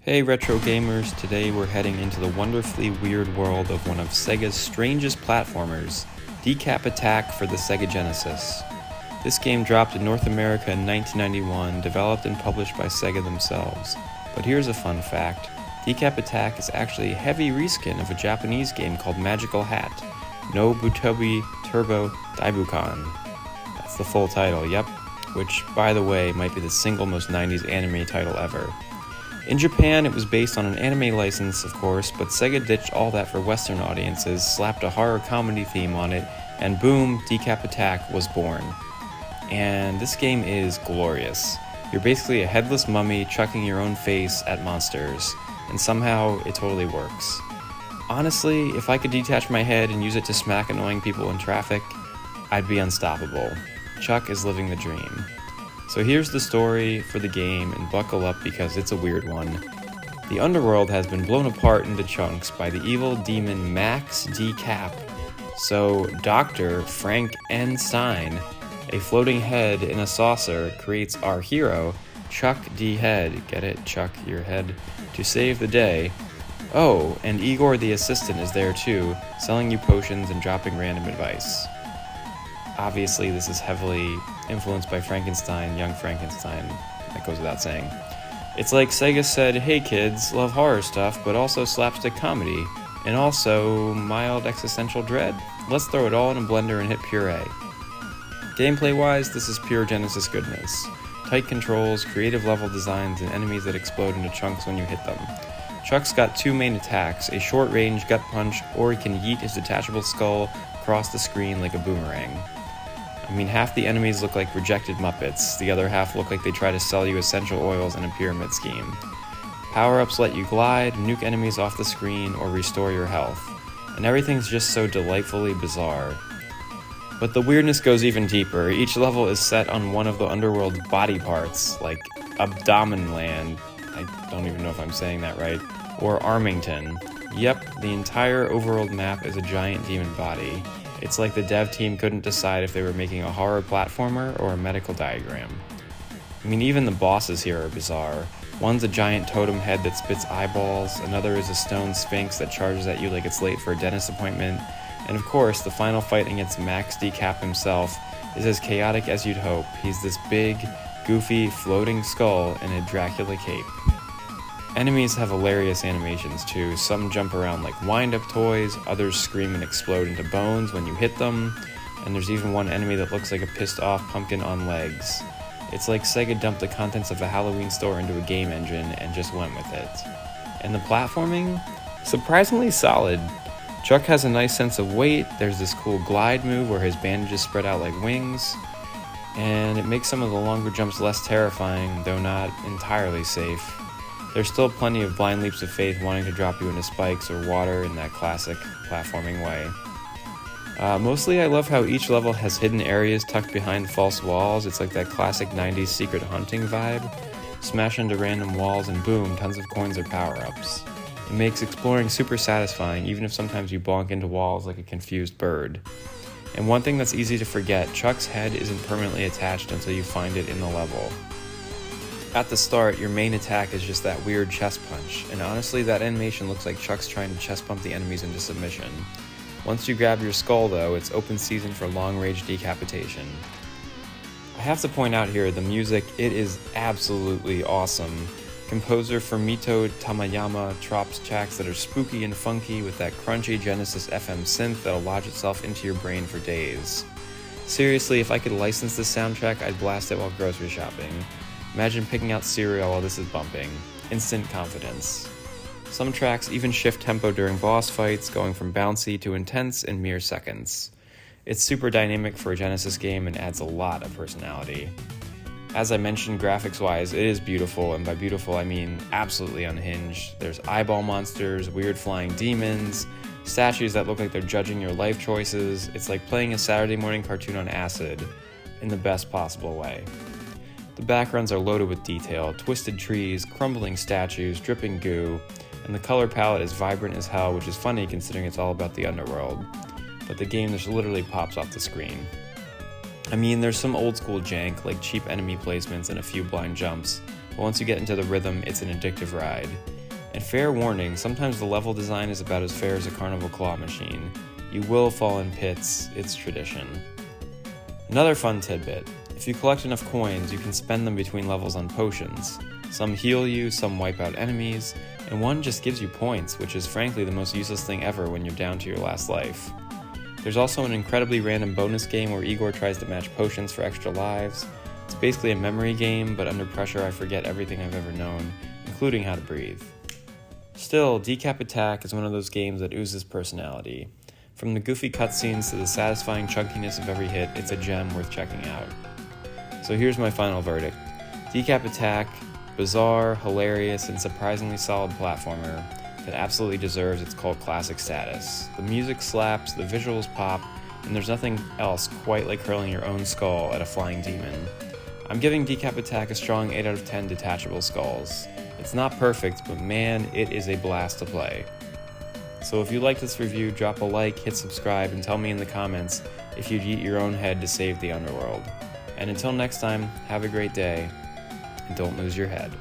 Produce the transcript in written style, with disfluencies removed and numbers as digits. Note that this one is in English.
Hey retro gamers, today we're heading into the wonderfully weird world of one of Sega's strangest platformers, Decap Attack for the Sega Genesis. This game dropped in North America in 1991, developed and published by Sega themselves. But here's a fun fact, Decap Attack is actually a heavy reskin of a Japanese game called Magical Hat, no Butobi Turbo Daibukan. That's the full title, yep, which by the way might be the single most 90s anime title ever. In Japan, it was based on an anime license, of course, but Sega ditched all that for Western audiences, slapped a horror comedy theme on it, and boom, Decap Attack was born. And this game is glorious. You're basically a headless mummy chucking your own face at monsters, and somehow it totally works. Honestly, if I could detach my head and use it to smack annoying people in traffic, I'd be unstoppable. Chuck is living the dream. So here's the story for the game, and buckle up because it's a weird one. The underworld has been blown apart into chunks by the evil demon Max Decap. So Dr. Frank N. Stein, a floating head in a saucer, creates our hero, Chuck D. Head, get it, Chuck, your head, to save the day. Oh, and Igor the assistant is there too, selling you potions and dropping random advice. Obviously, this is heavily influenced by Frankenstein, Young Frankenstein, that goes without saying. It's like Sega said, hey kids, love horror stuff, but also slapstick comedy, and also mild existential dread? Let's throw it all in a blender and hit puree. Gameplay-wise, this is pure Genesis goodness. Tight controls, creative level designs, and enemies that explode into chunks when you hit them. Chuck's got two main attacks, a short-range gut punch, or he can yeet his detachable skull across the screen like a boomerang. I mean, half the enemies look like rejected Muppets, the other half look like they try to sell you essential oils in a pyramid scheme. Power-ups let you glide, nuke enemies off the screen, or restore your health. And everything's just so delightfully bizarre. But the weirdness goes even deeper. Each level is set on one of the underworld's body parts, like Abdomenland, I don't even know if I'm saying that right, or Armington. Yep, the entire overworld map is a giant demon body. It's like the dev team couldn't decide if they were making a horror platformer or a medical diagram. I mean, even the bosses here are bizarre. One's a giant totem head that spits eyeballs, another is a stone sphinx that charges at you like it's late for a dentist appointment, and of course, the final fight against Max Decap himself is as chaotic as you'd hope. He's this big, goofy, floating skull in a Dracula cape. Enemies have hilarious animations too. Some jump around like wind-up toys, others scream and explode into bones when you hit them, and there's even one enemy that looks like a pissed-off pumpkin on legs. It's like Sega dumped the contents of a Halloween store into a game engine and just went with it. And the platforming? Surprisingly solid. Chuck has a nice sense of weight, there's this cool glide move where his bandages spread out like wings, and it makes some of the longer jumps less terrifying, though not entirely safe. There's still plenty of blind leaps of faith wanting to drop you into spikes or water in that classic platforming way. Mostly I love how each level has hidden areas tucked behind false walls. It's like that classic 90s secret hunting vibe. Smash into random walls and boom, tons of coins or power-ups. It makes exploring super satisfying even if sometimes you bonk into walls like a confused bird. And one thing that's easy to forget, Chuck's head isn't permanently attached until you find it in the level. At the start, your main attack is just that weird chest punch, and honestly that animation looks like Chuck's trying to chest bump the enemies into submission. Once you grab your skull though, it's open season for long-range decapitation. I have to point out here, the music, it is absolutely awesome. Composer Fumito Tamayama drops tracks that are spooky and funky with that crunchy Genesis FM synth that'll lodge itself into your brain for days. Seriously, if I could license this soundtrack, I'd blast it while grocery shopping. Imagine picking out cereal while this is bumping. Instant confidence. Some tracks even shift tempo during boss fights, going from bouncy to intense in mere seconds. It's super dynamic for a Genesis game and adds a lot of personality. As I mentioned, graphics-wise, it is beautiful, and by beautiful I mean absolutely unhinged. There's eyeball monsters, weird flying demons, statues that look like they're judging your life choices. It's like playing a Saturday morning cartoon on acid, in the best possible way. The backgrounds are loaded with detail, twisted trees, crumbling statues, dripping goo, and the color palette is vibrant as hell, which is funny considering it's all about the underworld. But the game just literally pops off the screen. I mean, there's some old school jank, like cheap enemy placements and a few blind jumps, but once you get into the rhythm, it's an addictive ride. And fair warning, sometimes the level design is about as fair as a carnival claw machine. You will fall in pits, it's tradition. Another fun tidbit, if you collect enough coins, you can spend them between levels on potions. Some heal you, some wipe out enemies, and one just gives you points, which is frankly the most useless thing ever when you're down to your last life. There's also an incredibly random bonus game where Igor tries to match potions for extra lives. It's basically a memory game, but under pressure I forget everything I've ever known, including how to breathe. Still, Decap Attack is one of those games that oozes personality. From the goofy cutscenes to the satisfying chunkiness of every hit, it's a gem worth checking out. So here's my final verdict. Decap Attack, bizarre, hilarious, and surprisingly solid platformer that absolutely deserves its cult classic status. The music slaps, the visuals pop, and there's nothing else quite like hurling your own skull at a flying demon. I'm giving Decap Attack a strong 8 out of 10 detachable skulls. It's not perfect, but man, it is a blast to play. So if you like this review, drop a like, hit subscribe, and tell me in the comments if you'd eat your own head to save the underworld. And until next time, have a great day, and don't lose your head.